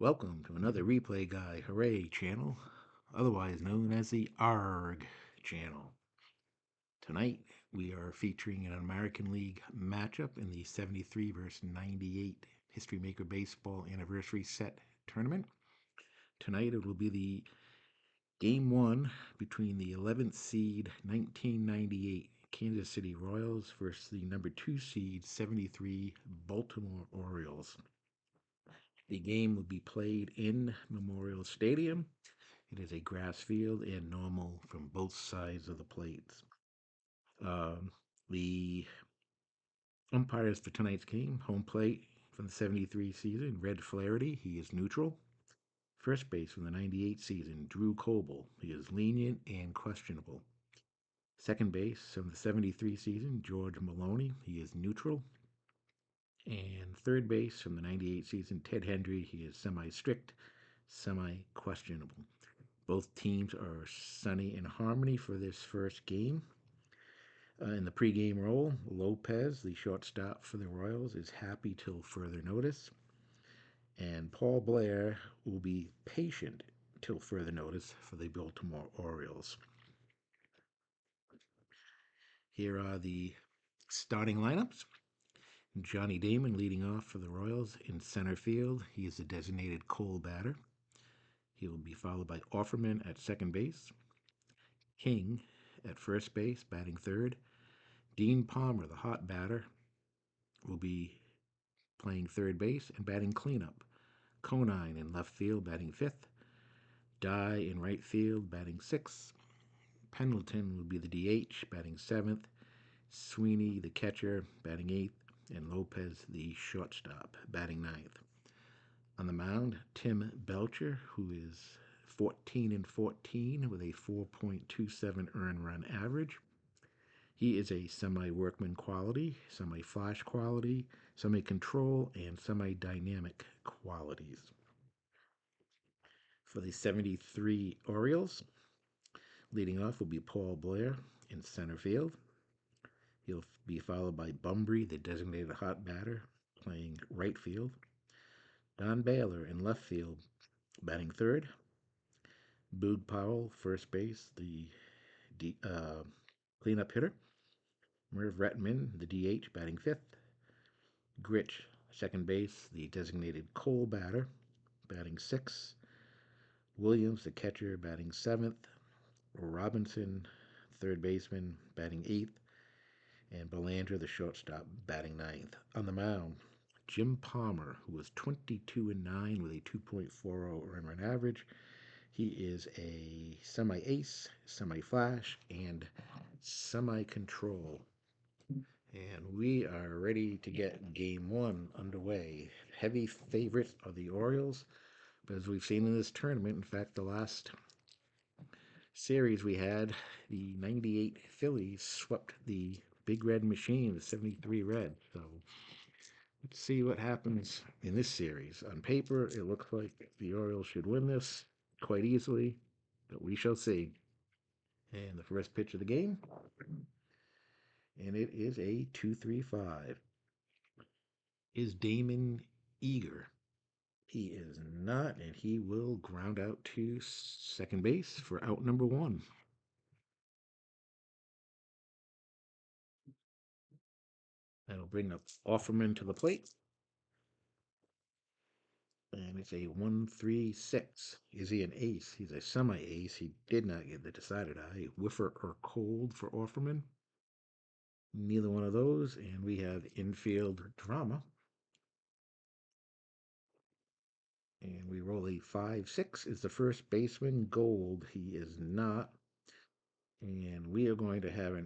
Welcome to another Replay Guy Hooray channel, otherwise known as the ARG channel. Tonight we are featuring an American League matchup in the 73 versus 98 History Maker Baseball Anniversary Set Tournament. Tonight it will be the Game 1 between the 11th seed 1998 Kansas City Royals versus the number 2 seed 73 Baltimore Orioles. The game will be played in Memorial Stadium. It is a grass field and normal from both sides of the plates. The umpires for tonight's game, home plate from the 73 season, Red Flaherty, he is neutral. First base from the 98 season, Drew Coble, he is lenient and questionable. Second base from the 73 season, George Maloney, he is neutral. And third base from the 98 season, Ted Hendry, he is semi-strict, semi-questionable. Both teams are sunny in harmony for this first game. In the pregame role, Lopez, the shortstop for the Royals, is happy till further notice. And Paul Blair will be patient till further notice for the Baltimore Orioles. Here are the starting lineups. Johnny Damon leading off for the Royals in center field. He is a designated Cole batter. He will be followed by Offerman at second base, King at first base, batting third. Dean Palmer, the hot batter, will be playing third base and batting cleanup. Conine in left field, batting fifth. Dye in right field, batting sixth. Pendleton will be the DH, batting seventh. Sweeney, the catcher, batting eighth. And Lopez, the shortstop, batting ninth. On the mound, Tim Belcher, who is 14-14 with a 4.27 earned run average. He is a semi-workman quality, semi-flash quality, semi-control, and semi-dynamic qualities. For the 73 Orioles, leading off will be Paul Blair in center field. He'll be followed by Bumbry, the designated hot batter, playing right field. Don Baylor in left field, batting third. Boog Powell, first base, the cleanup hitter. Merv Retman, the DH, batting fifth. Gritch, second base, the designated Cole batter, batting sixth. Williams, the catcher, batting seventh. Robinson, third baseman, batting eighth. And Belanger, the shortstop, batting ninth. On the mound, Jim Palmer, who was 22-9 with a 2.40 earned run average. He is a semi-ace, semi-flash, and semi-control. And we are ready to get game one underway. Heavy favorites are the Orioles, but as we've seen in this tournament, in fact, the last series we had, the 98 Phillies swept the Big Red Machine, the 73 Red. So let's see what happens in this series. On paper, it looks like the Orioles should win this quite easily, but we shall see. And the first pitch of the game, and it is a 2-3-5. Is Damon eager? He is not, and he will ground out to second base for out number one. That'll bring up Offerman to the plate. And it's a 1-3-6. Is he an ace? He's a semi-ace. He did not get the decided eye. Whiffer or cold for Offerman. Neither one of those. And we have infield drama. And we roll a 5-6. Is the first baseman Gold? He is not. And we are going to have a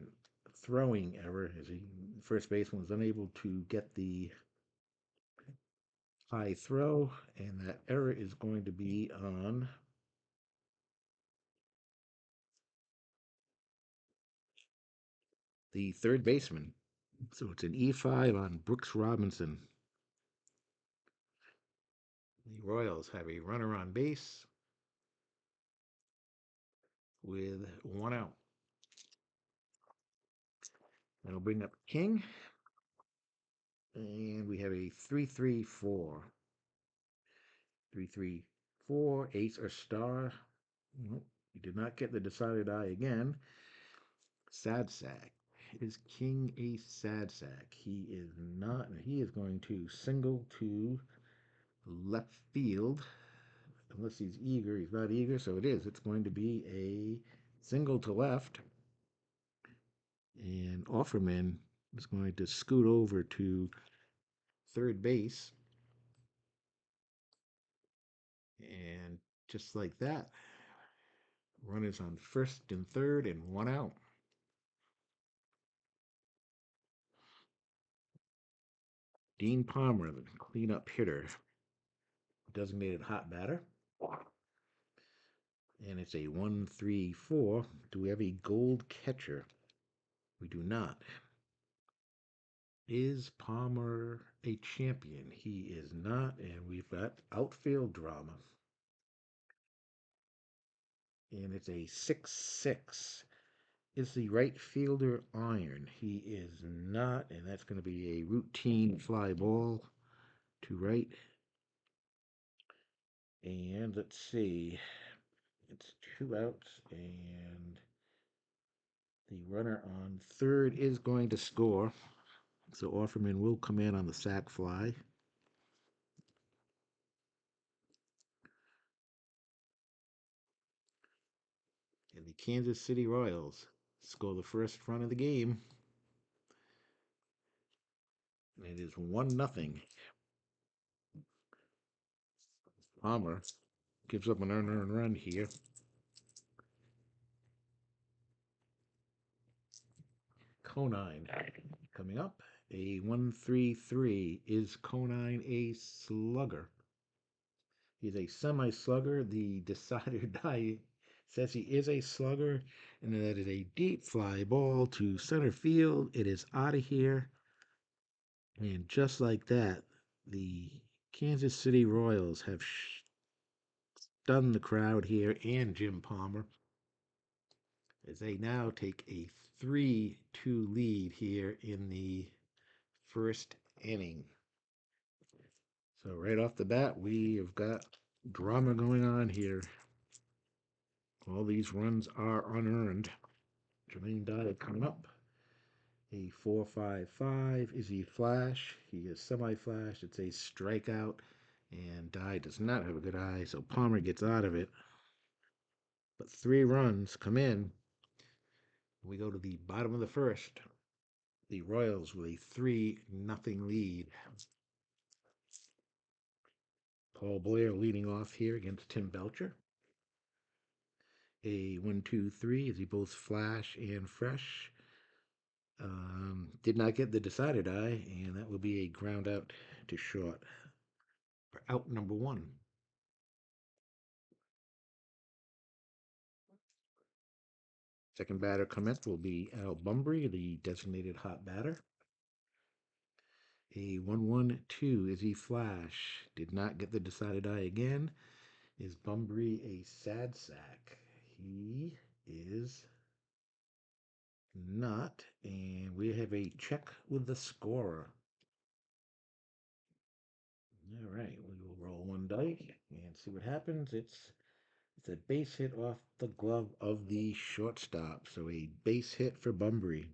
throwing error as the first baseman was unable to get the high throw. And that error is going to be on the third baseman. So it's an E5 on Brooks Robinson. The Royals have a runner on base with one out. That'll bring up King. And we have a 3-3-4. 3, 3, 4. Ace or star. Nope. You did not get the decided eye again. Sad sack. It is King Ace Sad Sack. He is not. He is going to single to left field. Unless he's eager. He's not eager, so it is. It's going to be a single to left. And Offerman is going to scoot over to third base. And just like that, runners on first and third and one out. Dean Palmer, the cleanup hitter, designated hot batter. And it's a 1-3-4. Do we have a gold catcher? We do not. Is Palmer a champion? He is not, and we've got outfield drama. And it's a 6-6. Is the right fielder iron? He is not, and that's going to be a routine fly ball to right. And let's see. It's 2 outs, and the runner on third is going to score. So Offerman will come in on the sac fly. And the Kansas City Royals score the first run of the game. And it is 1-0. Palmer gives up an unearned run here. Conine coming up. A 1-3-3. Is Conine a slugger? He's a semi-slugger. The decider die says he is a slugger, and that is a deep fly ball to center field. It is out of here. And just like that, the Kansas City Royals have stunned the crowd here and Jim Palmer as they now take a 3-2 lead here in the first inning. So right off the bat, we have got drama going on here. All these runs are unearned. Jermaine Dye coming up. A 4-5-5. Is he flash? He is semi-flash. It's a strikeout. And Dye does not have a good eye, so Palmer gets out of it. But 3 runs come in. We go to the bottom of the first. The Royals with a 3-0 lead. Paul Blair leading off here against Tim Belcher. A 1-2-3. Is he both flash and fresh? Did not get the decided eye, and that will be a ground out to short for out number 1. Second batter commence will be Al Bumbry, the designated hot batter. A 1-1-2. Is he flash? Did not get the decided eye again. Is Bumbry a sad sack? He is not. And we have a check with the scorer. All right, we will roll one die and see what happens. It's a base hit off the glove of the shortstop. So a base hit for Bumbry.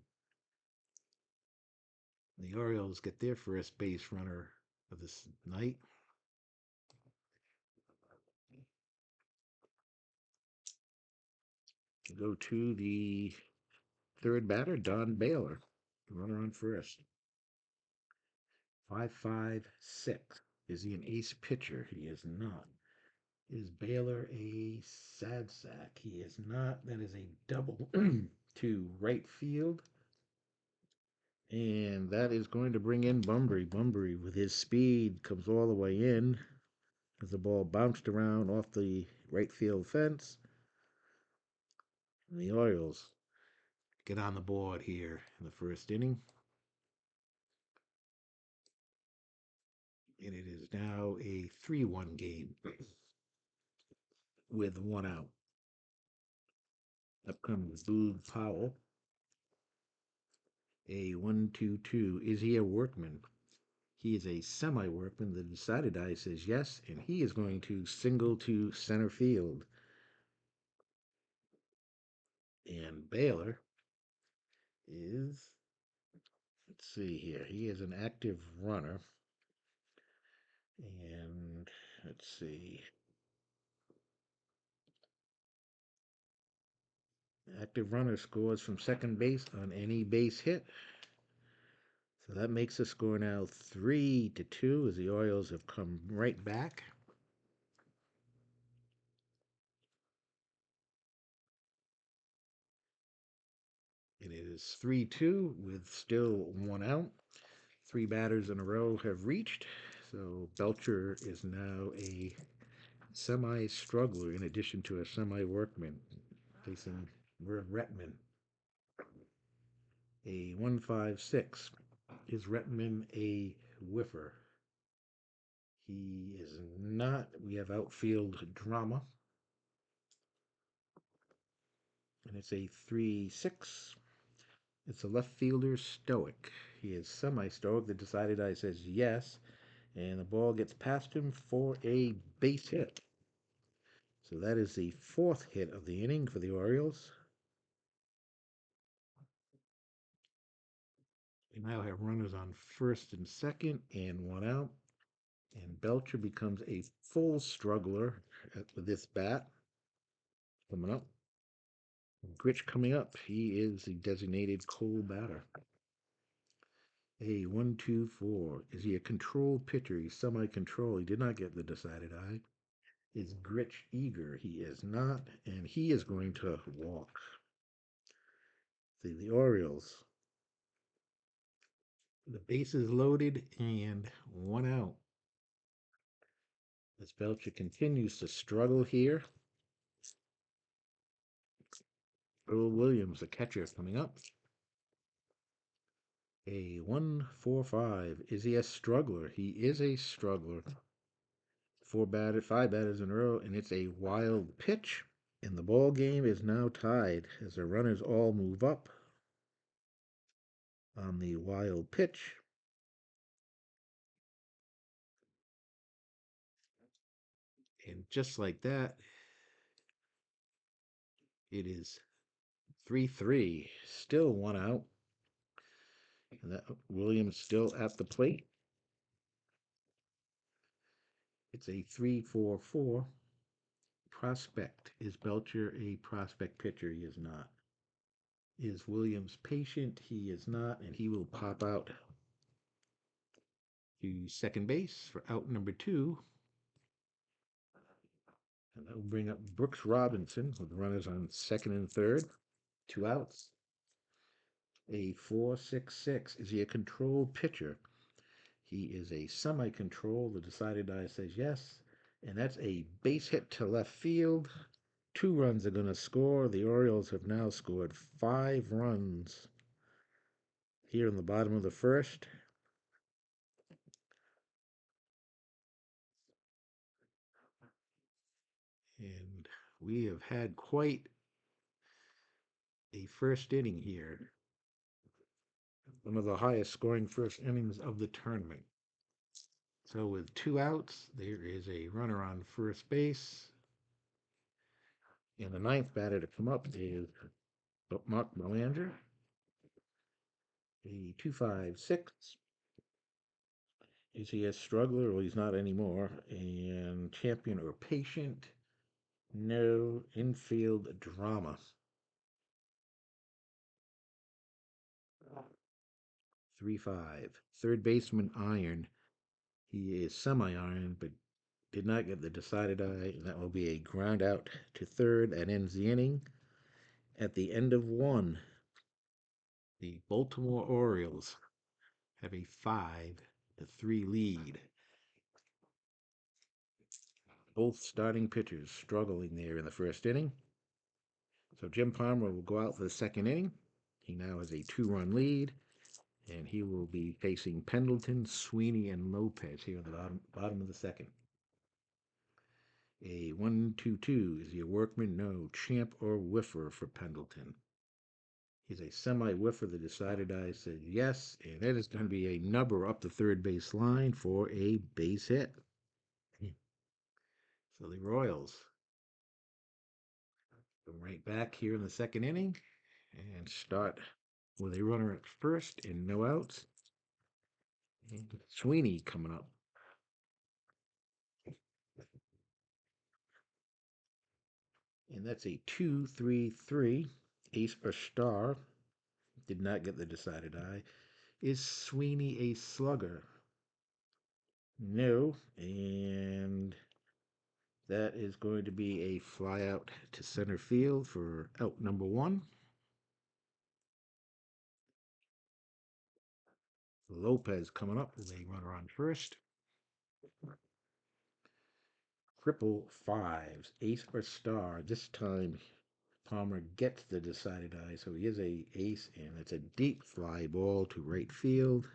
The Orioles get their first base runner of this night. Go to the third batter, Don Baylor, runner on first. 5-5-6. Is he an ace pitcher? He is not. Is Baylor a sad sack? He is not. That is a double to right field. And that is going to bring in Bumbry. Bumbry, with his speed, comes all the way in as the ball bounced around off the right field fence. And the Orioles get on the board here in the first inning. And it is now a 3-1 game with 1 out. Up comes Boog Powell. A 1-2-2. Is he a workman? He is a semi-workman. The decided die says yes, and he is going to single to center field. And Baylor is, let's see here, he is an active runner. And let's see, active runner scores from second base on any base hit. So that makes the score now 3-2 as the Orioles have come right back. It is 3-2 with still one out. Three batters in a row have reached. So Belcher is now a semi-struggler in addition to a semi-workman facing Retman. A 1-5-6. Is Retman a whiffer? He is not. We have outfield drama. And it's a 3-6. It's a left fielder, Stoic. He is semi-stoic. The decided eye says yes, and the ball gets past him for a base hit. So that is the fourth hit of the inning for the Orioles. We now have runners on first and second and one out. And Belcher becomes a full struggler with this bat. Coming up. Gritch coming up. He is the designated cold batter. A 1-2-4. Is he a control pitcher? He's semi-control. He did not get the decided eye. Is Gritch eager? He is not, and he is going to walk. See the Orioles. The base is loaded and one out. As Belcher continues to struggle here. Earl Williams, the catcher, coming up. A 1-4-5. Is he a struggler? He is a struggler. Five batters in a row, and it's a wild pitch. And the ball game is now tied as the runners all move up on the wild pitch. And just like that, it is 3-3. Still one out. And that Williams still at the plate. It's a 3-4-4. Prospect. Is Belcher a prospect pitcher? He is not. Is Williams patient? He is not, and he will pop out to second base for out number 2. And that will bring up Brooks Robinson with runners on second and third. 2 outs. A 4-6-6. Is he a controlled pitcher? He is a semi-control. The decided die says yes. And that's a base hit to left field. 2 runs are going to score. The Orioles have now scored 5 runs here in the bottom of the first. And we have had quite a first inning here. One of the highest scoring first innings of the tournament. So with 2 outs, there is a runner on first base. And the ninth batter to come up is Mark Belanger. A 2-5-6. Is he a struggler? Well, he's not anymore. And champion or patient? No. Infield drama. 3-5. Third baseman Iron. He is semi-iron, but did not get the decided eye. That will be a ground out to third. That ends the inning. At the end of 1, the Baltimore Orioles have a 5-3 lead. Both starting pitchers struggling there in the first inning. So Jim Palmer will go out for the second inning. He now has a 2-run lead, and he will be facing Pendleton, Sweeney, and Lopez here at the bottom of the second. A 1-2-2. Is he a workman? No. Champ or whiffer for Pendleton? He's a semi whiffer. The decided I said yes, and that is going to be a number up the third base line for a base hit. So the Royals come right back here in the second inning and start with a runner at first and no outs. And Sweeney coming up. And that's a 2-3-3. Ace or star. Did not get the decided eye. Is Sweeney a slugger? No. And that is going to be a fly out to center field for out number one. Lopez coming up with a runner on first. Triple fives, ace or star. This time Palmer gets the decided eye, so he is a ace, and it's a deep fly ball to right field.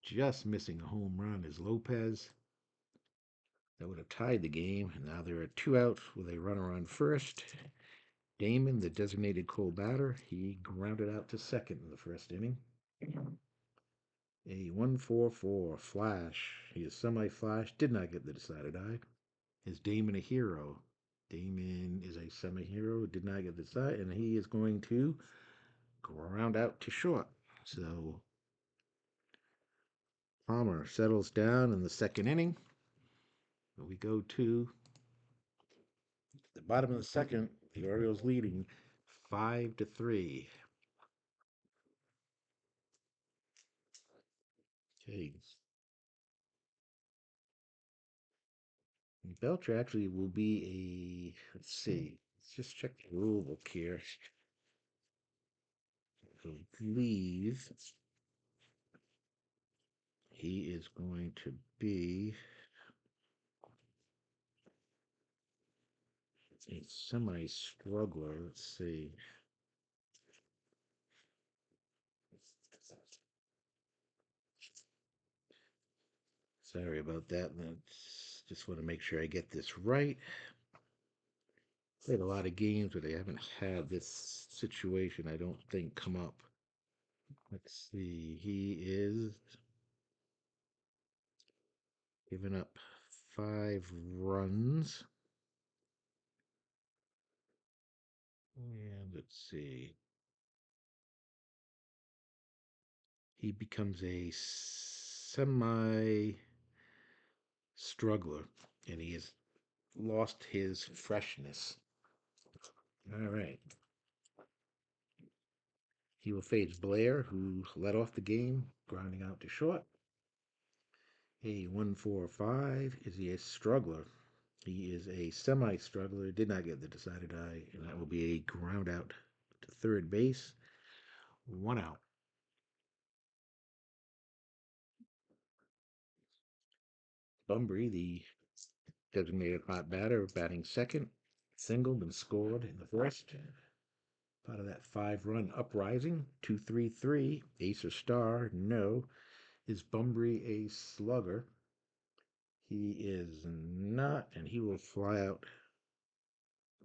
Just missing a home run is Lopez. That would have tied the game. And now there are two outs with a runner on first. Damon, the designated cold batter, he grounded out to second in the first inning. A 1-4-4 flash. He is semi-flash. Did not get the decided eye. Is Damon a hero? Damon is a semi-hero. Did not get the side, and he is going to ground out to short. So Palmer settles down in the second inning. We go to the bottom of the second. The Orioles leading 5-3. Okay. Belcher actually will be a. Let's see. Let's just check the rule book here. I believe he is going to be a semi struggler. Let's see. Sorry about that. Just want to make sure I get this right. Played a lot of games where they haven't had this situation, I don't think, come up. Let's see. He is giving up 5 runs. And let's see. He becomes a semi struggler, and he has lost his freshness. All right. He will face Blair, who led off the game, grounding out to short. A 1-4-5. Is he a struggler? He is a semi struggler. Did not get the decided eye, and that will be a ground out to third base. 1 out. Bumbry, the designated hot batter, batting second, singled and scored in the first. Part of that 5-run uprising. 2-3-3. Ace or star? No. Is Bumbry a slugger? He is not, and he will fly out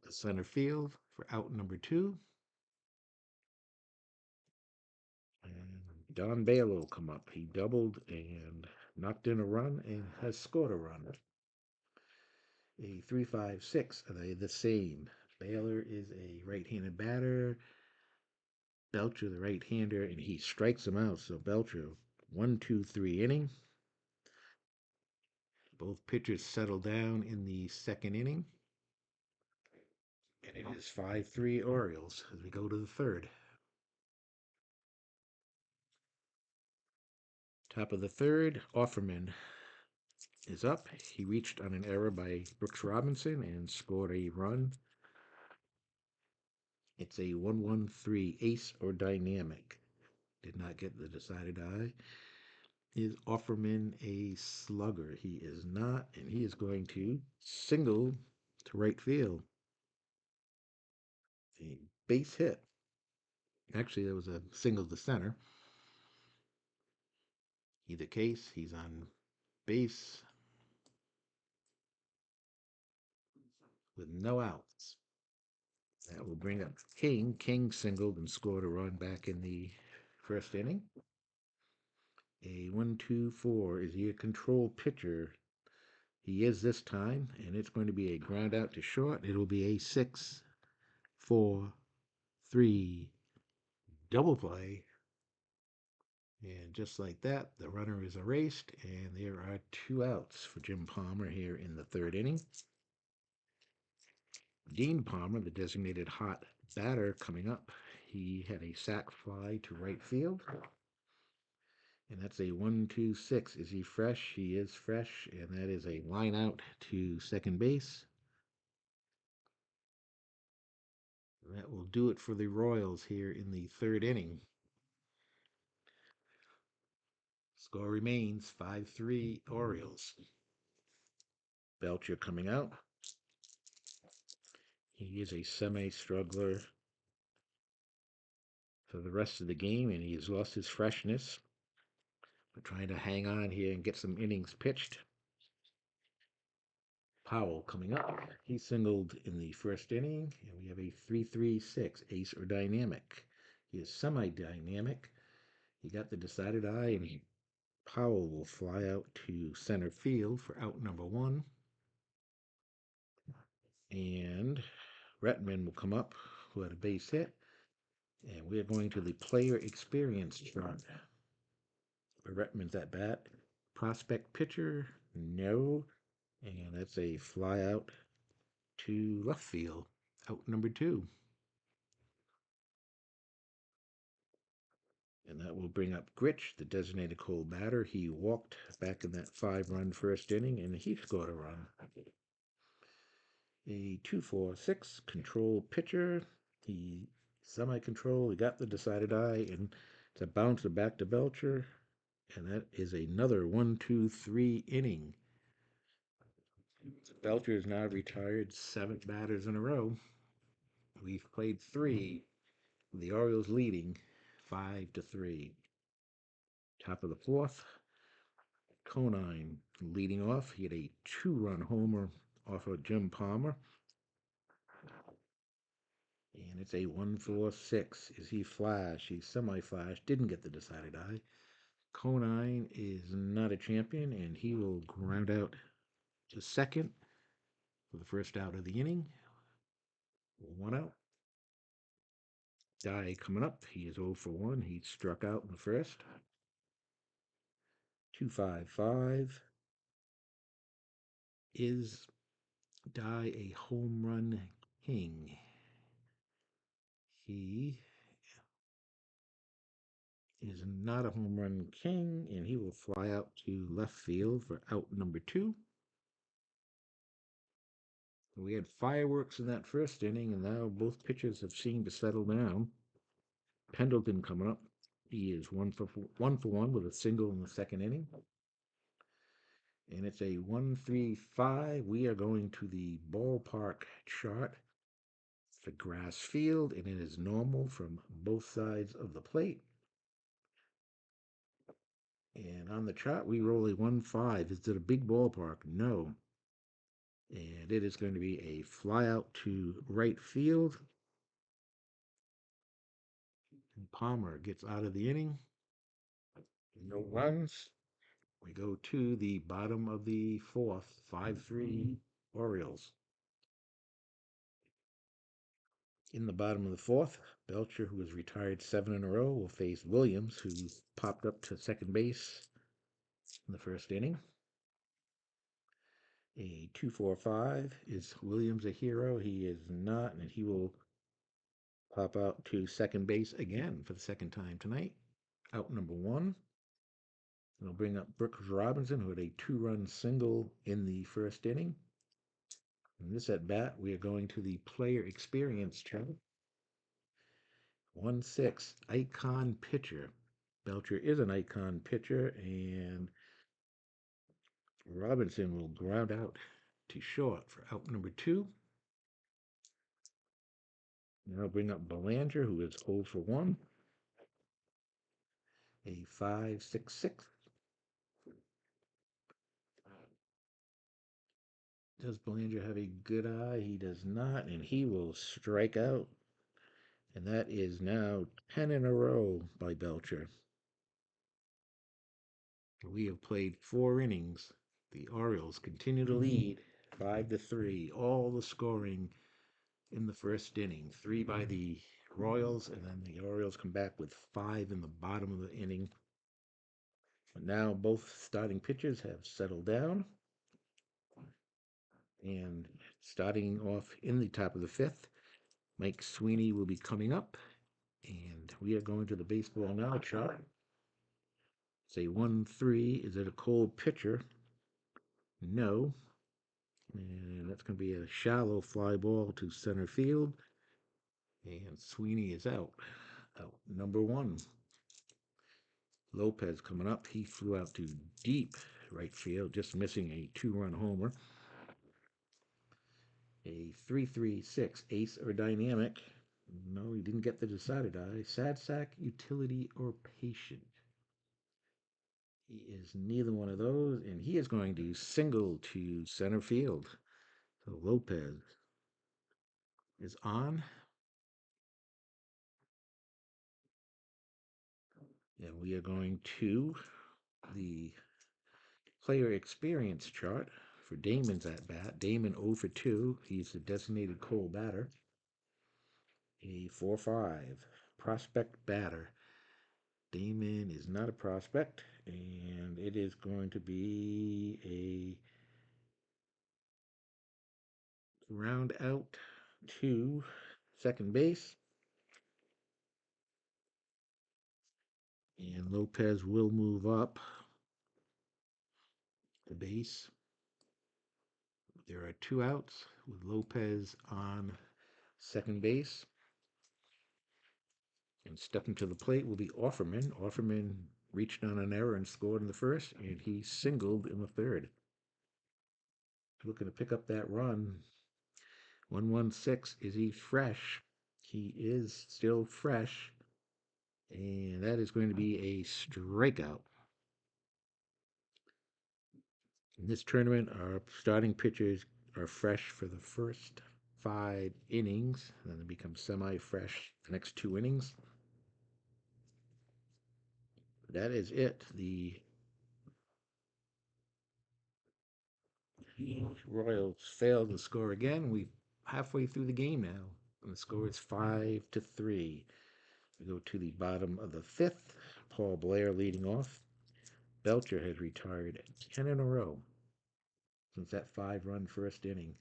the center field for out number two. And Don Baylor will come up. He doubled and knocked in a run and has scored a run. A 3-5-6. Are they the same? Baylor is a right-handed batter. Belcher, the right-hander, and he strikes him out. So Belcher, 1-2-3 inning. Both pitchers settle down in the second inning. And it is 5-3 Orioles as we go to the third. Top of the third, Offerman is up. He reached on an error by Brooks Robinson and scored a run. It's a 1-1-3 ace or dynamic. Did not get the decided eye. Is Offerman a slugger? He is not, and he is going to single to right field. A base hit. Actually, there was a single to center. Either case, he's on base with no outs. That will bring up King. King singled and scored a run back in the first inning. A 1-2-4. Is he a control pitcher? He is this time, and it's going to be a ground out to short. It'll be a 6-4-3 double play. And just like that, the runner is erased, and there are 2 outs for Jim Palmer here in the third inning. Dean Palmer, the designated hot batter, coming up. He had a sac fly to right field. And that's a 1-2-6. Is he fresh? He is fresh, and that is a line out to second base. That will do it for the Royals here in the third inning. Score remains 5-3 Orioles. Belcher coming out. He is a semi-struggler for the rest of the game, and he has lost his freshness. But trying to hang on here and get some innings pitched. Powell coming up. He singled in the first inning, and we have a 3-3-6, ace or dynamic. He is semi-dynamic. He got the decided eye, and Powell will fly out to center field for out number 1. And Retman will come up, who had a base hit. And we're going to the player experience chart. Retman's at bat. Prospect pitcher, no. And that's a fly out to left field, out number 2. And that will bring up Gritch, the designated cold batter. He walked back in that 5-run first inning, and he scored a run. A 2-4-6 control pitcher. He semi-control. He got the decided eye, and it's a bouncer back to Belcher. And that is another 1-2-3 inning. Belcher is now retired 7 batters in a row. We've played 3. The Orioles leading 5-3. Top of the 4th. Conine leading off. He had a 2-run homer off of Jim Palmer. And it's a 1-4-6. Is he flash? He's semi-flash. Didn't get the decided eye. Conine is not a champion, and he will ground out to second for the first out of the inning. 1 out. Dye coming up. He is 0 for 1. He struck out in the first. 2-5-5. Is Dye a home run king? He is not a home run king, and he will fly out to left field for out number 2. We had fireworks in that first inning, and now both pitchers have seemed to settle down. Pendleton coming up. He is 1 for 1 with a single in the second inning. And it's a 1-3-5. We are going to the ballpark chart. It's a grass field, and it is normal from both sides of the plate. And on the chart, we roll a 1-5. Is it a big ballpark? No. And it is going to be a fly out to right field. And Palmer gets out of the inning. No runs. We go to the bottom of the 4th, 5-3 Orioles. In the bottom of the 4th, Belcher, who has retired 7 in a row, will face Williams, who popped up to second base in the first inning. A 2-4-5. Is Williams a hero? He is not, and he will pop out to second base again for the second time tonight. Out number 1. It'll bring up Brooks Robinson, who had a 2-run single in the first inning. In this at bat, we are going to the player experience chart. 1-6, icon pitcher. Belcher is an icon pitcher, and Robinson will ground out to short for out number 2. Now bring up Belanger, who is 0 for 1. A 5-6-6. Does Belanger have a good eye? He does not, and he will strike out. And that is now 10 in a row by Belcher. We have played 4 innings. The Orioles continue to lead 5-3. All the scoring in the first inning. 3 by the Royals, and then the Orioles come back with 5 in the bottom of the inning. But now both starting pitchers have settled down. And starting off in the top of the fifth, Mike Sweeney will be coming up. And we are going to the baseball now chart. It's a 1-3. Is it a cold pitcher? No. And that's going to be a shallow fly ball to center field. And Sweeney is out. Out number 1. Lopez coming up. He flew out to deep right field, just missing a 2-run homer. A 3-3-6 ace or dynamic. No, he didn't get the decided eye. Sad sack, utility, or patient. He is neither one of those, and he is going to single to center field. So Lopez is on. And we are going to the player experience chart for Damon's at bat. Damon 0 for 2. He's the designated cold batter. A 4-5 prospect batter. Damon is not a prospect, and it is going to be a round out to second base. And Lopez will move up the base. There are 2 outs with Lopez on second base. And stepping to the plate will be Offerman. Offerman reached on an error and scored in the first, and he singled in the third. Looking to pick up that run. 1-1-6. Is he fresh? He is still fresh. And that is going to be a strikeout. In this tournament, our starting pitchers are fresh for the first 5 innings, and then they become semi-fresh the next 2 innings. That is it. The Royals failed to score again. We're halfway through the game now, and the score is 5-3. We go to the bottom of the fifth. Paul Blair leading off. Belcher has retired 10 in a row since that 5-run first inning.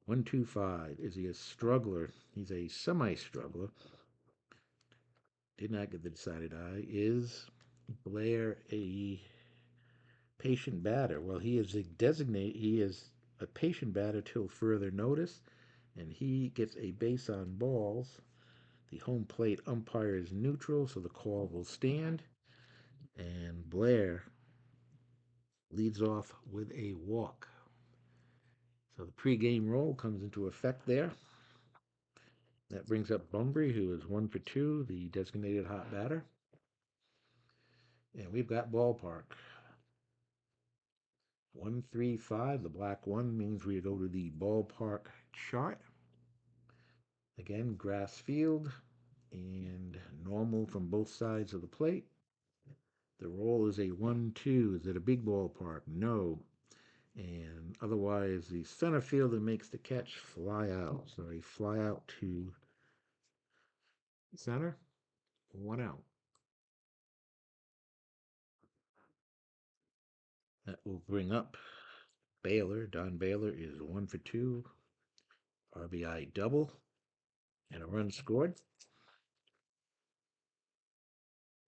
1-2-5. Is he a struggler? He's a semi-struggler. Did not get the decided eye. Is Blair a patient batter? Well, he is a patient batter till further notice, and he gets a base on balls. The home plate umpire is neutral, so the call will stand. And Blair leads off with a walk. So the pregame roll comes into effect there. That brings up Bumbry, who is 1 for 2, the designated hot batter. And we've got ballpark. 1-3-5. The black 1 means we go to the ballpark chart. Again, grass field and normal from both sides of the plate. The roll is a 1-2. Is it a big ballpark? No. And otherwise, the center fielder makes the catch, fly out. So a fly out to center, 1 out. That will bring up Baylor. Don Baylor is 1 for 2, RBI double, and a run scored.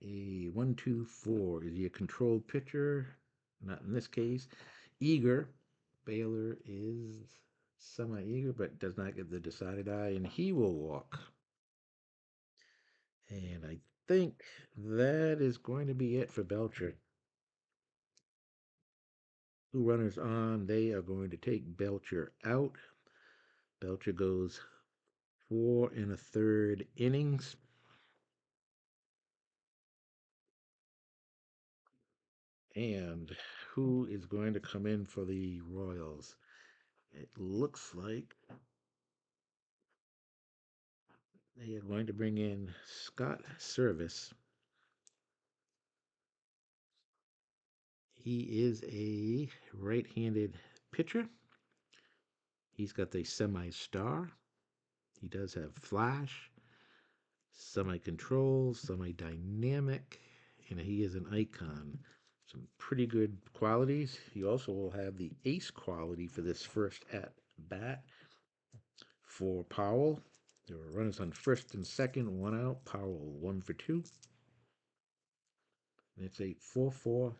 A 1-2-4. Is he a controlled pitcher? Not in this case. Eager. Baylor is semi-eager, but does not get the decided eye, and he will walk. And I think that is going to be it for Belcher. 2 runners on. They are going to take Belcher out. Belcher goes 4 1/3 innings. And who is going to come in for the Royals? It looks like they are going to bring in Scott Service. He is a right-handed pitcher. He's got the semi-star. He does have flash, semi-control, semi-dynamic, and he is an icon. Some pretty good qualities. He also will have the ace quality for this first at bat for Powell. There were runners on first and second, one out. Powell 1 for 2. And it's a 4-4-6.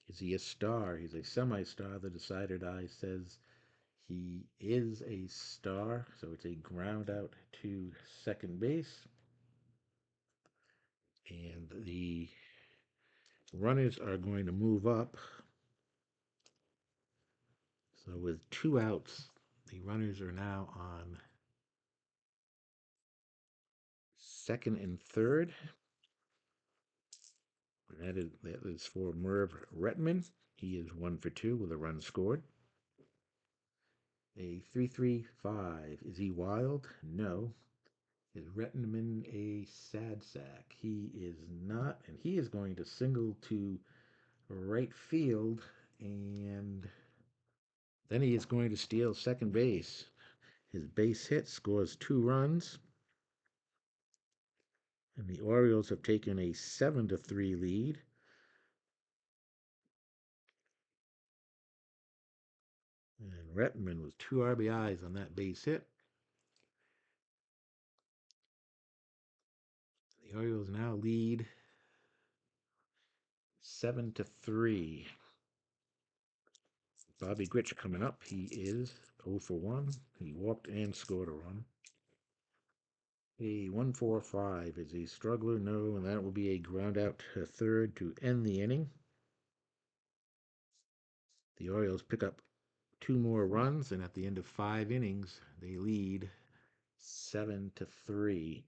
Is he a star? He's a semi-star. The decider die says he is a star. So it's a ground out to second base. And the runners are going to move up. So with 2 outs, the runners are now on second and third. That is for Merv Retman. He is 1 for 2 with a run scored. A 3-3-5. Is he wild? No. Is Retman a sad sack? He is not, and he is going to single to right field, and then he is going to steal second base. His base hit scores 2 runs, and the Orioles have taken a 7-3 lead. And Retman with 2 RBIs on that base hit. The Orioles now lead 7-3. Bobby Grich coming up. He is 0 for 1. He walked and scored a run. A 1-4-5 is a struggler, no, and that will be a ground out to third to end the inning. The Orioles pick up 2 more runs, and at the end of 5 innings, they lead 7-3.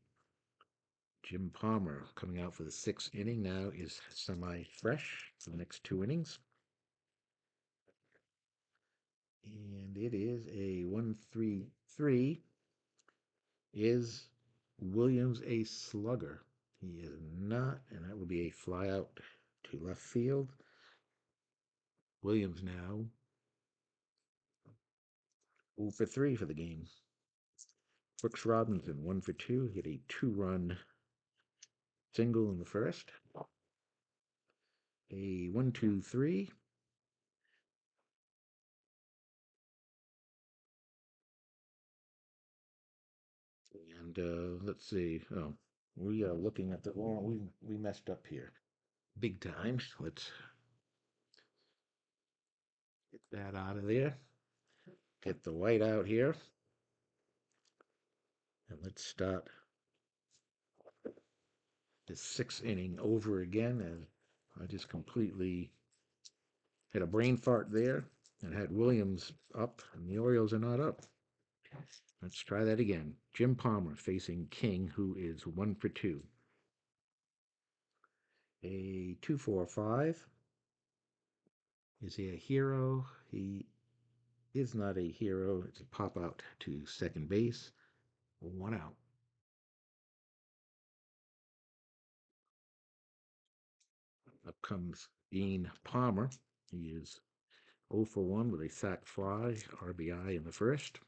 Jim Palmer coming out for the 6th inning now is semi-fresh for the next 2 innings. And it is a 1-3-3. Is Williams a slugger? He is not, and that will be a fly out to left field. Williams now 0 for 3 for the game. Brooks Robinson 1 for 2. Hit a 2-run single in the first. A 1-2-3. And let's see. Oh, we are looking at the. Oh, we messed up here, big time. Let's get that out of there. Get the white out here, and let's start the 6th inning over again. And I just completely had a brain fart there and had Williams up, and the Orioles are not up. Let's try that again. Jim Palmer facing King, who is 1 for 2. A 2-4-5. Is he a hero? He is not a hero. It's a pop out to second base. 1 out. Up comes Dean Palmer. He is 0 for 1 with a sac fly, RBI in the first.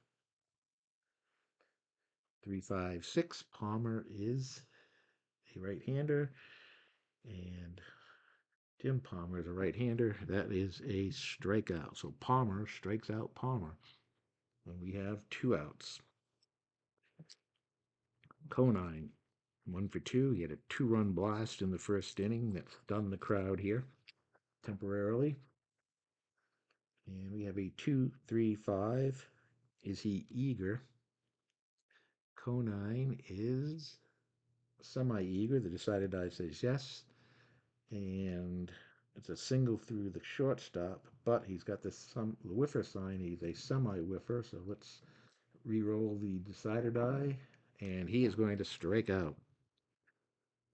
3-5-6. Palmer is a right-hander, and Tim Palmer is a right-hander. That is a strikeout. So Palmer strikes out Palmer. And we have 2 outs. Conine, 1 for 2. He had a 2-run blast in the first inning that stunned the crowd here temporarily. And we have a 2-3-5. Is he eager? Conine is semi-eager. The decided die says yes. And it's a single through the shortstop, but he's got this whiffer sign. He's a semi-whiffer, so let's re-roll the decider die, and he is going to strike out.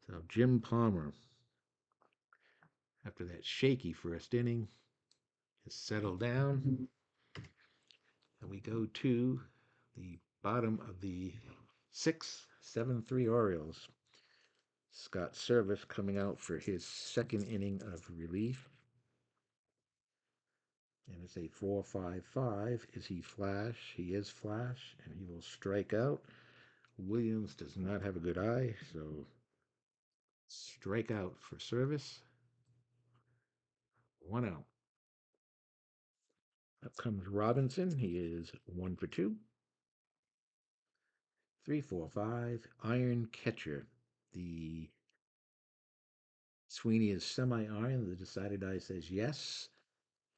So Jim Palmer, after that shaky first inning, has settled down. go to the bottom of the 6-7-3 Orioles. Scott Service coming out for his second inning of relief. And it's a 4-5-5. Is he flash? He is flash, and he will strike out. Williams does not have a good eye, so strike out for Service. 1 out. Up comes Robinson. He is 1 for 2. 3-4-5. Iron catcher. The Sweeney is semi-iron. The decided eye says yes.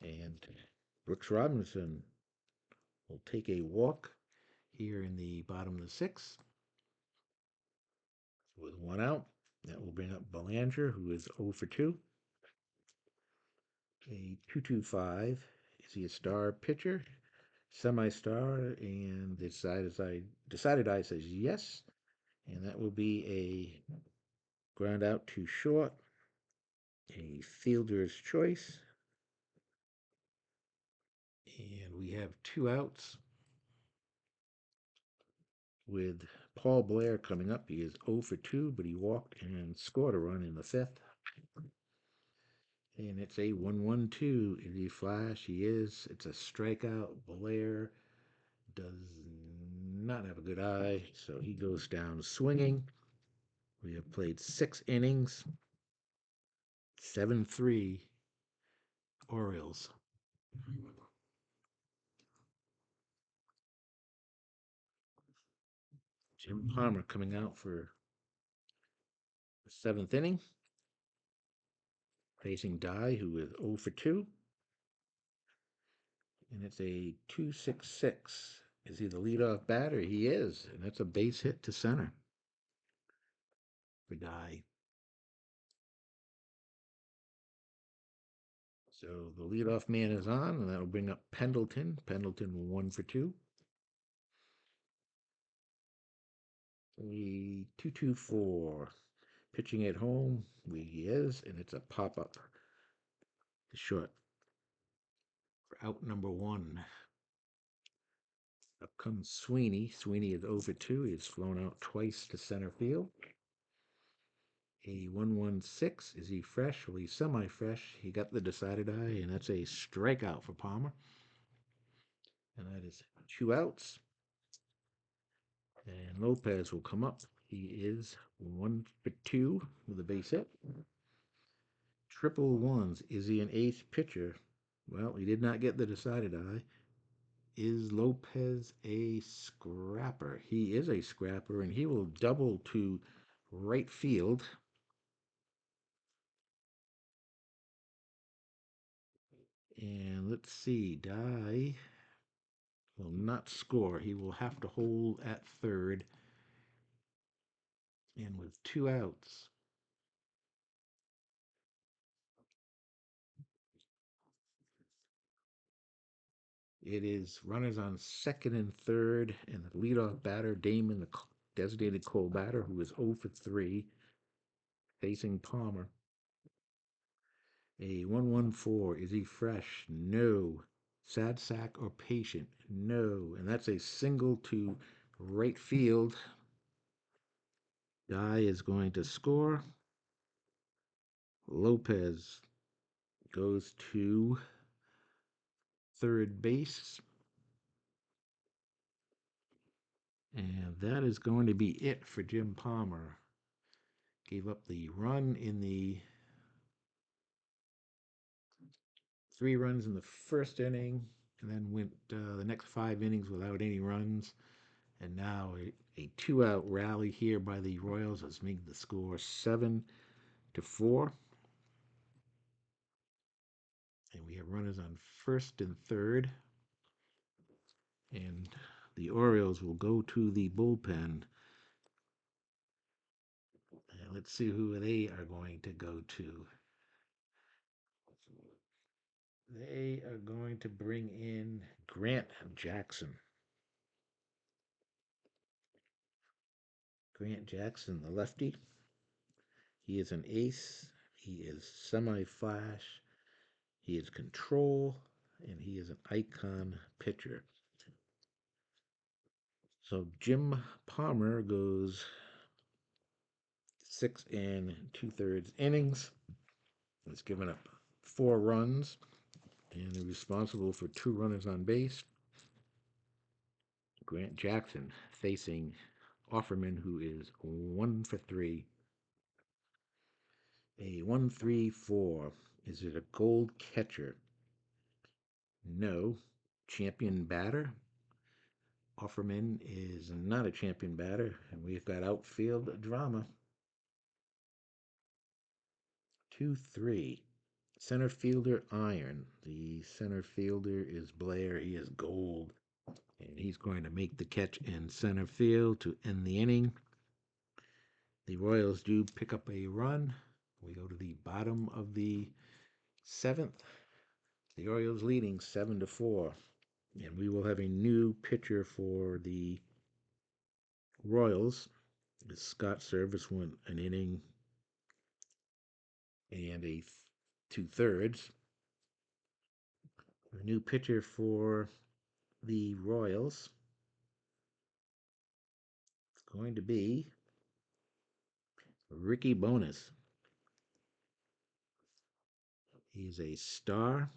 And Brooks Robinson will take a walk here in the bottom of the 6th with 1 out. That will bring up Belcher, who is 0 for 2. A 2-2-5. Is he a star pitcher? Semi-star, and the decided eye says yes. And that will be a ground out to short. A fielder's choice. And we have 2 outs with Paul Blair coming up. He is 0 for 2, but he walked and scored a run in the 5th. And it's a 1-1-2. Is he flash? He is. It's a strikeout. Blair does not have a good eye, so he goes down swinging. We have played 6 innings. 7-3 Orioles. Jim Palmer coming out for the 7th inning, facing Dye, who is 0 for 2. And it's a 2-6-6. Is he the leadoff batter? He is, and that's a base hit to center for Dye. So the leadoff man is on, and that'll bring up Pendleton. Pendleton 1 for 2. The 2-2-4. Pitching at home, he is, and it's a pop-up to short for out number 1. Up comes Sweeney. Sweeney is 0 for 2. He has flown out twice to center field. A 1-1-6. Is he fresh? Well, he's semi-fresh. He got the decided eye, and that's a strikeout for Palmer. And that is 2 outs. And Lopez will come up. He is 1 for 2 with a base hit. Triple ones. Is he an ace pitcher? Well, he did not get the decided eye. Is Lopez a scrapper? He is a scrapper, and he will double to right field. And let's see, Dye will not score. He will have to hold at third. And with 2 outs, it is runners on second and third, and the leadoff batter, Damon, the designated cold batter, who is 0 for 3, facing Palmer. A 1-1-4. Is he fresh? No. Sad sack or patient? No. And that's a single to right field. Dye is going to score. Lopez goes to third base. And that is going to be it for Jim Palmer. Gave up the run in the 3 runs in the first inning, and then went the next 5 innings without any runs. And now a 2-out rally here by the Royals has made the score 7-4. And we have runners on first and third. And the Orioles will go to the bullpen. And let's see who they are going to go to. They are going to bring in Grant Jackson. Grant Jackson, the lefty. He is an ace. He is semi-flash. He is control, and he is an icon pitcher. So Jim Palmer goes 6 and 2/3 innings. He's given up 4 runs and is responsible for 2 runners on base. Grant Jackson facing Offerman, who is 1 for 3. A 1-3-4. Is it a gold catcher? No. Champion batter? Offerman is not a champion batter, and we've got outfield drama. 2-3. Center fielder iron. The center fielder is Blair. He is gold. And he's going to make the catch in center field to end the inning. The Royals do pick up a run. We go to the bottom of the 7th. The Orioles leading 7-4. And we will have a new pitcher for the Royals. Scott Service went an inning and 2/3. A new pitcher for the Royals is going to be Ricky Bonus. He's a star.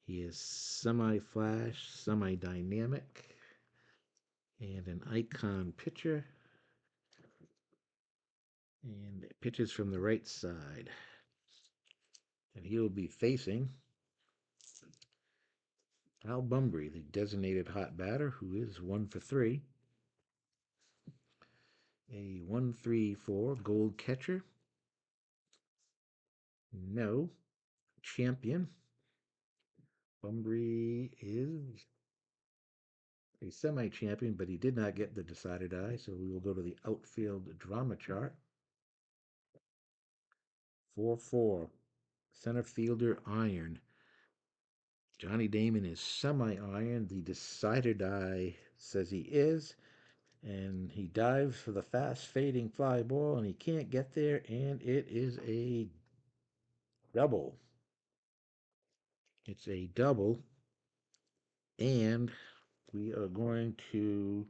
He is semi-flash, semi-dynamic, and an icon pitcher. And pitches from the right side. And he will be facing Al Bumbry, the designated hot batter, who is 1 for 3. A 1-3-4 gold catcher? No. Champion? Bumbry is a semi-champion, but he did not get the decided eye, so we will go to the outfield drama chart. 4-4. Center fielder iron. Johnny Damon is semi-iron. The decided eye says he is. And he dives for the fast fading fly ball, and he can't get there, and it is a double. It's a double, and we are going to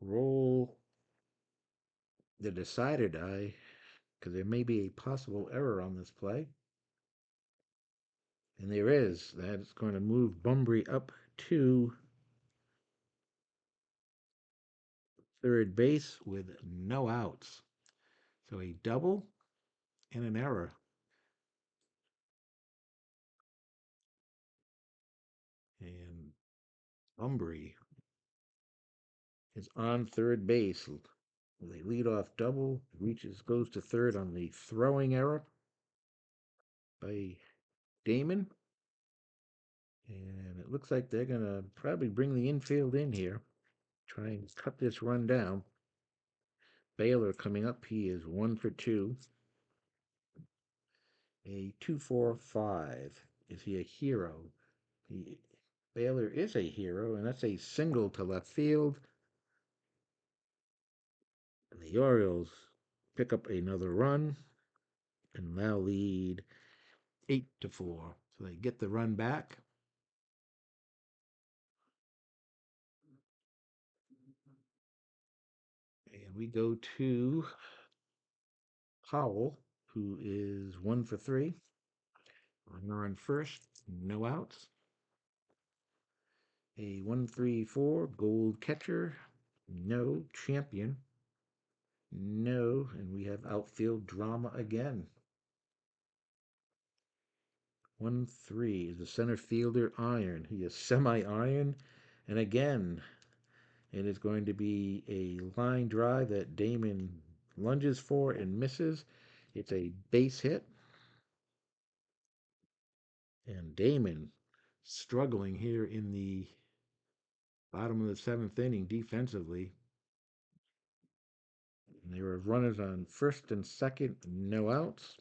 roll the decided die because there may be a possible error on this play. And there is. That's going to move Bumbry up to third base with no outs. So a double and an error. And Bumbry is on third base with a leadoff double. Goes to third on the throwing error by Damon. And it looks like they're going to probably bring the infield in here, try and cut this run down. Baylor coming up, he is 1 for 2. A 2-4-5. Is he a hero? Baylor is a hero, and that's a single to left field. And the Orioles pick up another run and now lead 8-4. So they get the run back. And we go to Howell, who is 1 for 3. Runner on first, no outs. A 1-3-4 gold catcher, no. Champion, no. And we have outfield drama again. 1-3 is the center fielder iron. He is semi-iron. And again, it is going to be a line drive that Damon lunges for and misses. It's a base hit. And Damon struggling here in the bottom of the 7th inning defensively. And there were runners on first and second, no outs.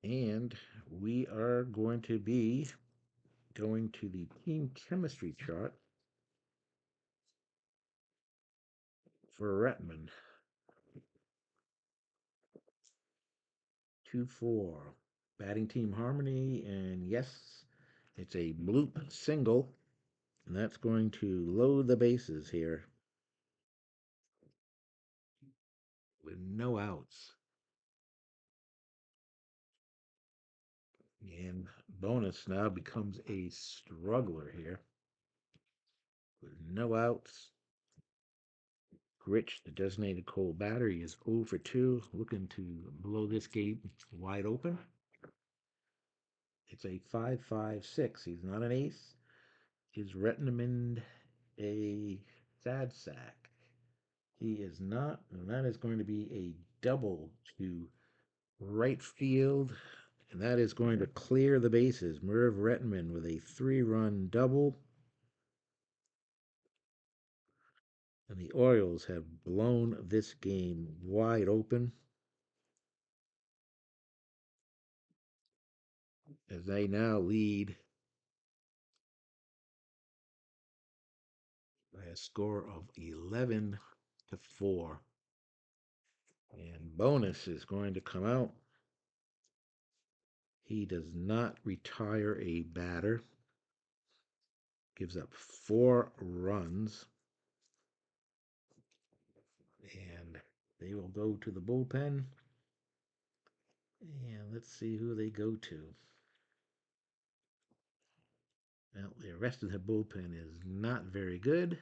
And we are going to be going to the team chemistry chart for Retman. 2-4. Batting team harmony, and yes, it's a bloop single. And that's going to load the bases here with no outs. And bonus now becomes a struggler here with no outs. Rich, the designated cold batter, he is 0 for 2, looking to blow this game wide open. It's a 5.56. He's not an ace. Is Rettenmund a sad sack? He is not, and that is going to be a double to right field, and that is going to clear the bases. Merv Rettenmund with a 3-run double. And the Orioles have blown this game wide open as they now lead by a score of 11-4. And bonus is going to come out. He does not retire a batter. Gives up 4 runs. And they will go to the bullpen. And let's see who they go to. Well, the rest of the bullpen is not very good.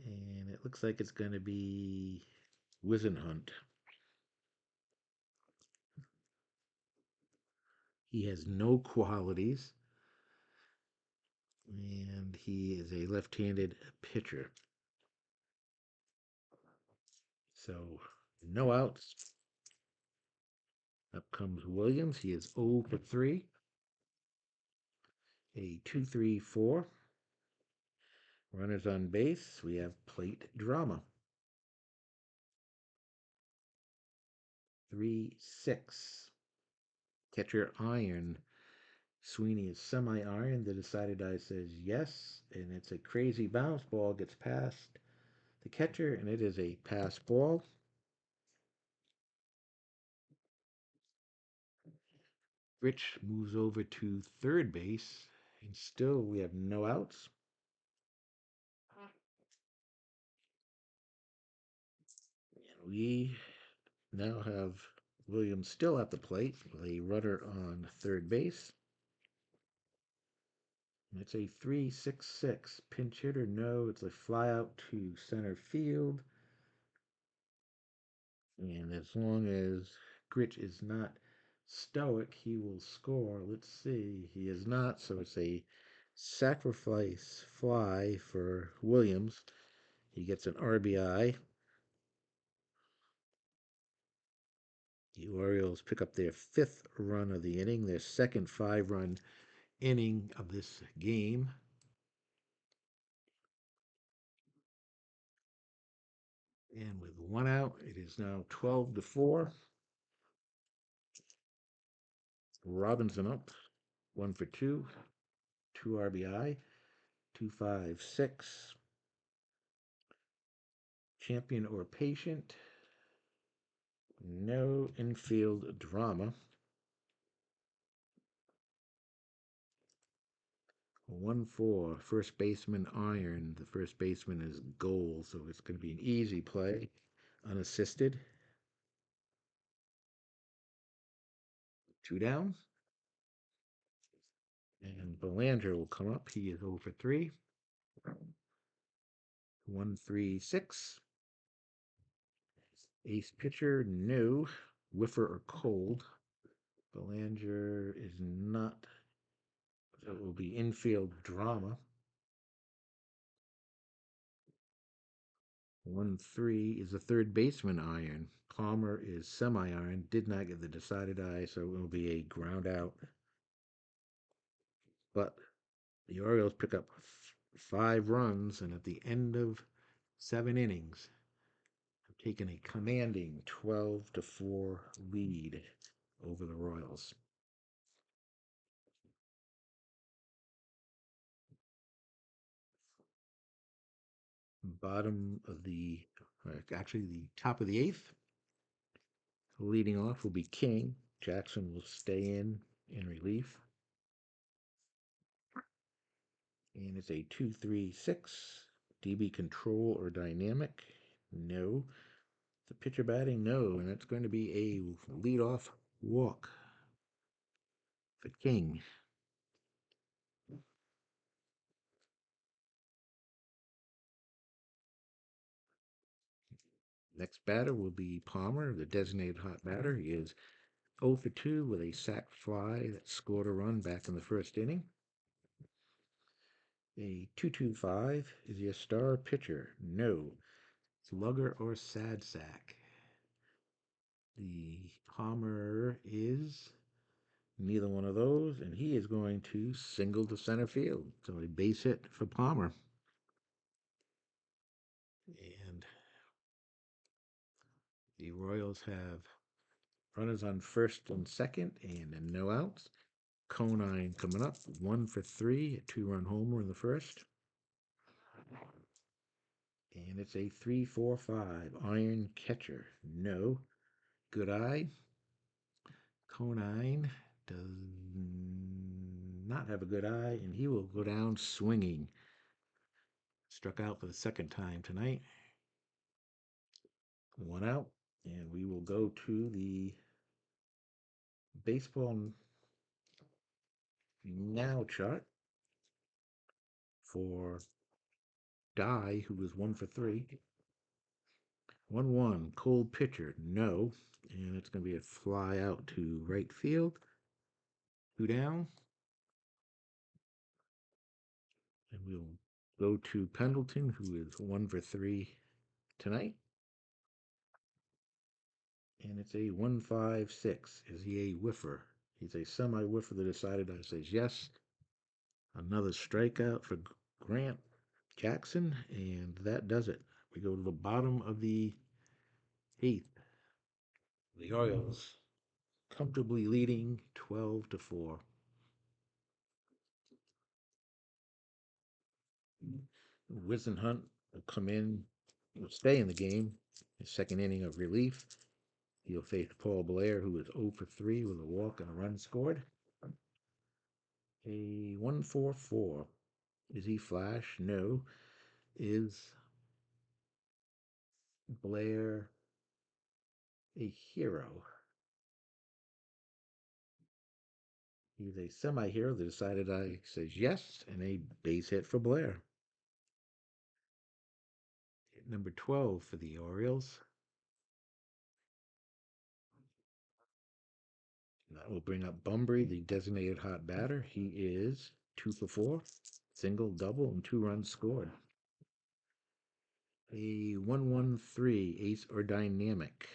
And it looks like it's going to be Wisenhunt. He has no qualities. And he is a left-handed pitcher. So, no outs. Up comes Williams. He is 0 for 3. A 2-3-4. Runners on base. We have plate drama. 3-6. Catcher iron. Sweeney is semi-iron. The decided eye says yes. And it's a crazy bounce ball. Gets past the catcher. And it is a pass ball. Rich moves over to third base. And still we have no outs. And we now have Williams still at the plate with a runner on third base. It's a 3-6-6. Pinch hitter, no. It's a fly out to center field. And as long as Gritch is not stoic, he will score. Let's see. He is not, so it's a sacrifice fly for Williams. He gets an RBI. The Orioles pick up their 5th run of the inning, their second 5-run inning of this game. And with 1 out, it is now 12-4. Robinson up, 1 for 2, 2 RBI, 2.56. Champion or patient. No infield drama. 1-4. First baseman iron. The first baseman is goal, so it's going to be an easy play. Unassisted. 2 down. And Belcher will come up. He is 0 for 3. 1-3-6. Ace pitcher, no. Whiffer or cold. Belcher is not. So it will be infield drama. 1-3 is the third baseman iron. Palmer is semi-iron. Did not get the decided eye, so it will be a ground out. But the Orioles pick up 5 runs, and at the end of 7 innings, have taken a commanding 12-4 lead over the Royals. Bottom of the, actually the top of the 8th. Leading off will be King. Jackson will stay in relief. And it's a 2-3-6. DB control or dynamic? No. The pitcher batting? No. And that's going to be a leadoff walk for King. Next batter will be Palmer, the designated hot batter. He is 0 for 2 with a sac fly that scored a run back in the first inning. A 2-2-5. Is he a star pitcher? No. Slugger or sad sack? The Palmer is neither one of those, and he is going to single to center field. So a base hit for Palmer. And the Royals have runners on first and second, and no outs. Conine coming up, 1 for 3, a 2-run homer in the first. And it's a 3-4-5. Iron catcher. No. Good eye. Conine does not have a good eye, and he will go down swinging. Struck out for the second time tonight. 1 out, and we will go to the baseball now chart for Dye, who was 1 for 3. 1-1, cold pitcher, no. And it's going to be a fly out to right field. 2 down. And we'll go to Pendleton, who is 1 for 3 tonight. And it's a 1-5-6. Is he a whiffer? He's a semi-whiffer that decided I says yes. Another strikeout for Grant Jackson, and that does it. We go to the bottom of the 8th. The Orioles comfortably leading 12-4. Hunt will come in, will stay in the game. His second inning of relief. He'll face Paul Blair, who is 0 for 3 with a walk and a run scored. A 1-4-4. Is he flash? No. Is Blair a hero? He's a semi-hero that decided I says yes, and a base hit for Blair. Number 12 for the Orioles. That will bring up Bunbury, the designated hot batter. He is 2 for 4, single, double, and 2 runs scored. A 1-1-3, ace or dynamic?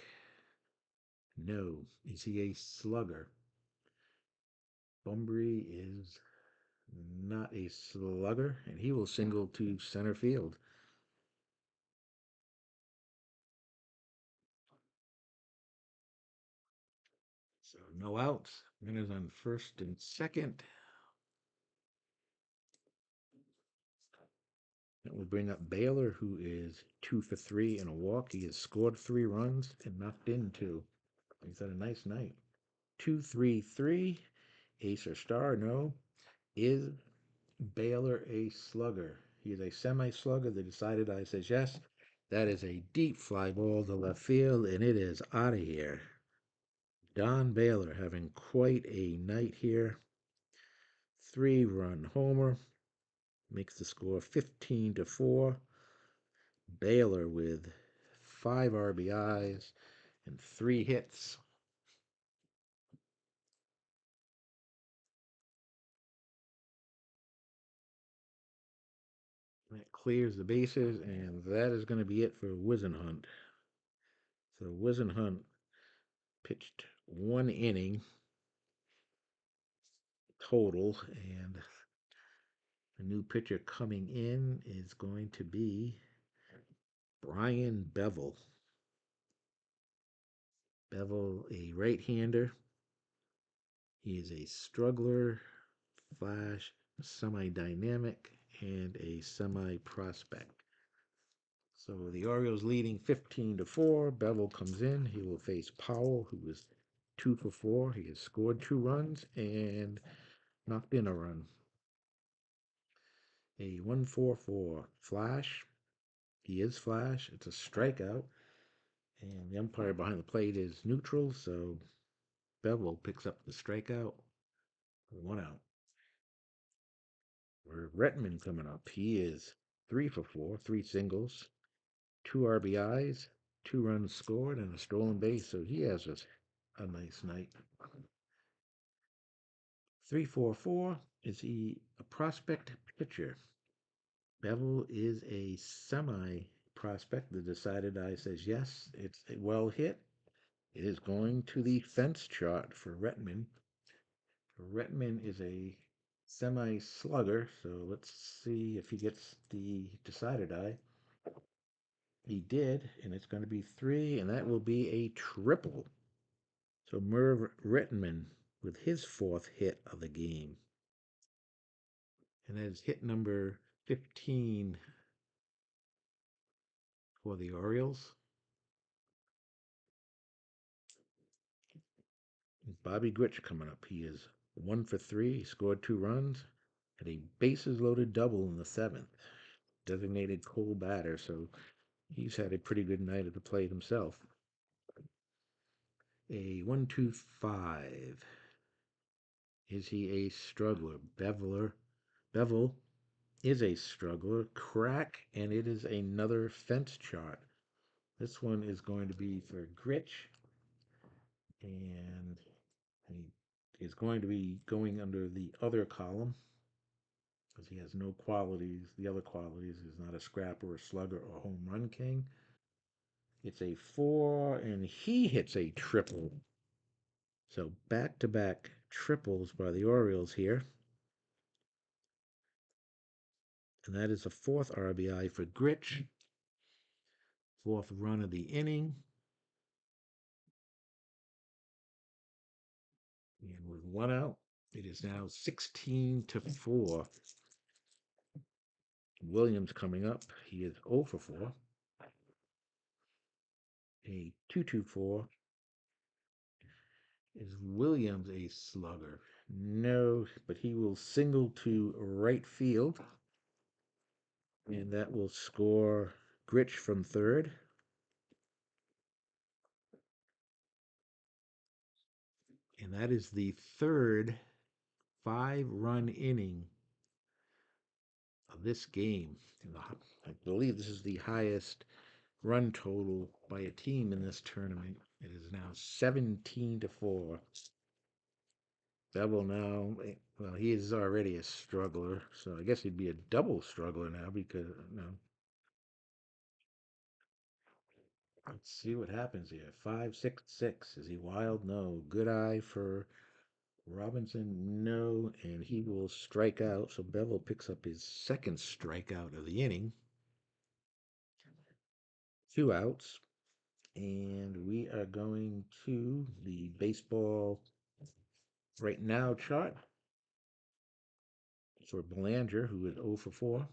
No. Is he a slugger? Bunbury is not a slugger, and he will single to center field. So no outs. Runners on first and second. That will bring up Baylor, who is 2 for 3 in a walk. He has scored 3 runs and knocked in 2. He's had a nice night. 2-3-3. Ace or star? No. Is Baylor a slugger? He is a semi-slugger. The decided I says yes. That is a deep fly ball to left field, and it is out of here. Don Baylor having quite a night here. 3-run homer makes the score 15-4. Baylor with 5 RBIs and 3 hits. That clears the bases, and that is going to be it for Hunt. So Hunt pitched 1 inning total, and the new pitcher coming in is going to be Brian Bevel. Bevel, a right-hander. He is a struggler, flash, semi-dynamic, and a semi-prospect. So the Orioles leading 15-4. Bevel comes in. He will face Powell, who is 2 for 4. He has scored 2 runs and knocked in a run. A 1-4-4 flash. He is flash. It's a strikeout. And the umpire behind the plate is neutral, so Bevel picks up the strikeout. 1 out. We're Retman coming up. He is 3 for 4, 3 singles, 2 RBIs, 2 runs scored, and a stolen base. So he has a nice night. 3-4-4. Is he a prospect pitcher? Bevel is a semi prospect. The decided eye says yes. It's well hit. It is going to the fence chart for Retman. Retman is a semi slugger, so let's see if he gets the decided eye. He did, and it's going to be 3, and that will be a triple. So Merv Retman with his 4th hit of the game. And that is hit number 15 for the Orioles. Bobby Grich coming up. He is 1 for 3. He scored 2 runs. Had a bases loaded double in the 7th. Designated cold batter, so he's had a pretty good night at the plate himself. A 1-2-5. Is he a struggler? Bevel is a struggler. Crack, and it is another fence chart. This one is going to be for Grich, and he is going to be going under the other column because he has no qualities. The other qualities is not a scrapper, a slugger, or home run king. It's a 4, and he hits a triple. So back-to-back triples by the Orioles here. And that is a 4th RBI for Grich. 4th run of the inning. And with 1 out, it is now 16-4. Williams coming up. He is 0 for 4. A 2-2-4. Is Williams a slugger? No, but he will single to right field. And that will score Grich from third. And that is the third 5-run inning of this game. I believe this is the highest run total by a team in this tournament. It is now 17-4. Bevel now, well, he is already a struggler, so I guess he'd be a double struggler now because, no. Let's see what happens here. 5-6-6. Is he wild? No. Good eye for Robinson? No. And he will strike out. So Bevel picks up his second strikeout of the inning. 2 outs. And we are going to the baseball right now chart for Belanger, who is 0 for 4.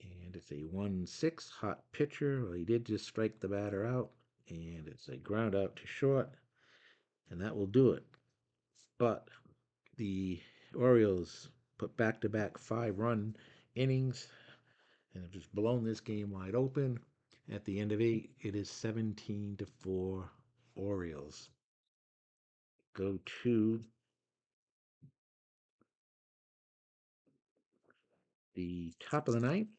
And it's a 1-6 hot pitcher. Well, he did just strike the batter out. And it's a ground out to short. And that will do it. But the Orioles put back-to-back 5-run innings and have just blown this game wide open. At the end of 8, it is 17-4 Orioles. Go to the top of the ninth.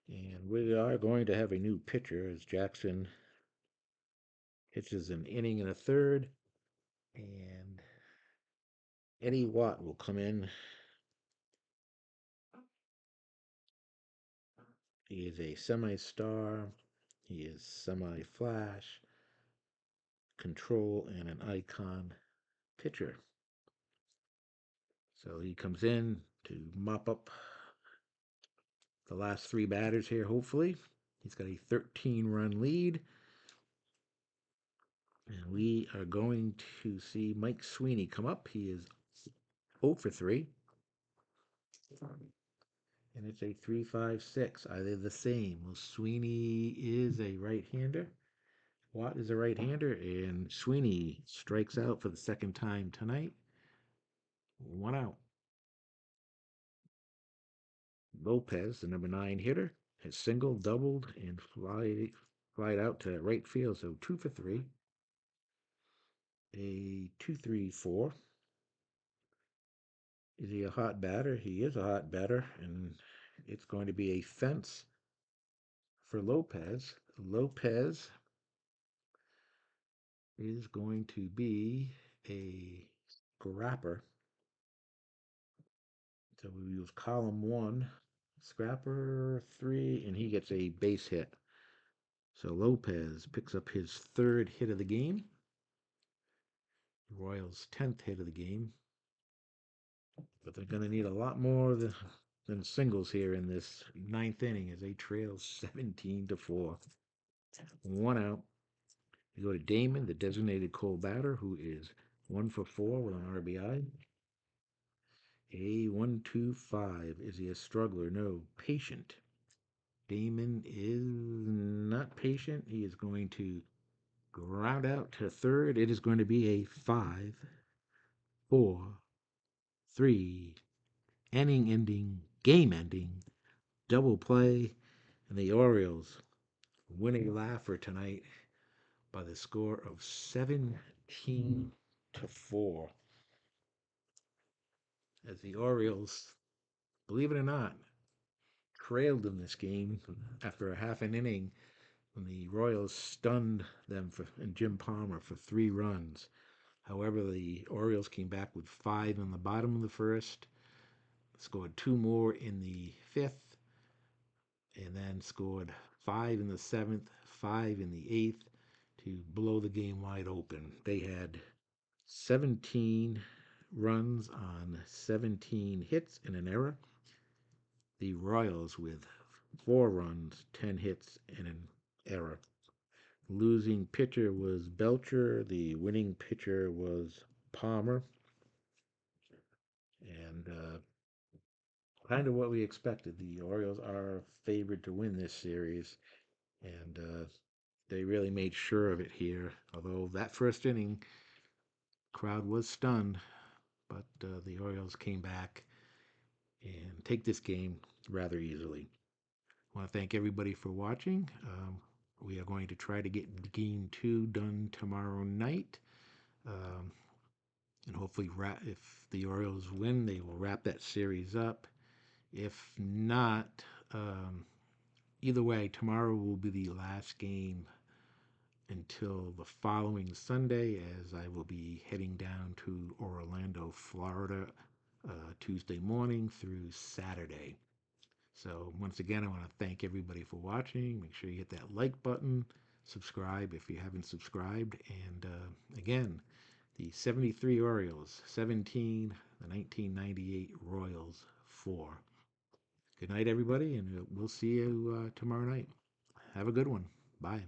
And we are going to have a new pitcher as Jackson pitches an inning and a third. And Eddie Watt will come in. He is a semi-star. He is semi-flash, control, and an icon pitcher. So he comes in to mop up the last 3 batters here, hopefully. He's got a 13-run lead. And we are going to see Mike Sweeney come up. He is 0 for 3. And it's a 3-5-6, either the same. Well, Sweeney is a right-hander. Watt is a right-hander, and Sweeney strikes out for the second time tonight. 1 out. Lopez, the number 9 hitter, has singled, doubled, and flied out to right field. So 2 for 3. A 2-3-4. Is he a hot batter? He is a hot batter, and it's going to be a fence for Lopez. Lopez is going to be a scrapper. So we use column 1, scrapper 3, and he gets a base hit. So Lopez picks up his 3rd hit of the game. Royals' 10th hit of the game. But they're going to need a lot more than singles here in this 9th inning as they trail 17-4. 1 out. We go to Damon, the designated Cole batter, who is 1 for 4 with an RBI. A 1-2-5. Is he a struggler? No. Patient. Damon is not patient. He is going to ground out to third. It is going to be a 5-4-3 inning ending, game ending double play, and the Orioles winning laugher tonight by the score of 17-4. As the Orioles, believe it or not, trailed in this game after a half an inning when the Royals stunned them and Jim Palmer for 3 runs. However, the Orioles came back with 5 in the bottom of the first, scored 2 more in the 5th, and then scored 5 in the 7th, 5 in the 8th to blow the game wide open. They had 17 runs on 17 hits and an error. The Royals with 4 runs, 10 hits, and an error. Losing pitcher was Belcher. The winning pitcher was Palmer. And kind of what we expected. The Orioles are favored to win this series. And they really made sure of it here. Although that first inning, crowd was stunned. But the Orioles came back and take this game rather easily. I want to thank everybody for watching. We are going to try to get Game 2 done tomorrow night. Um, and hopefully, if the Orioles win, they will wrap that series up. If not, either way, tomorrow will be the last game until the following Sunday, as I will be heading down to Orlando, Florida, Tuesday morning through Saturday. So once again, I want to thank everybody for watching. Make sure you hit that like button, subscribe if you haven't subscribed, and again, the 73 Orioles, 17, the 1998 Royals, 4. Good night, everybody, and we'll see you tomorrow night. Have a good one. Bye.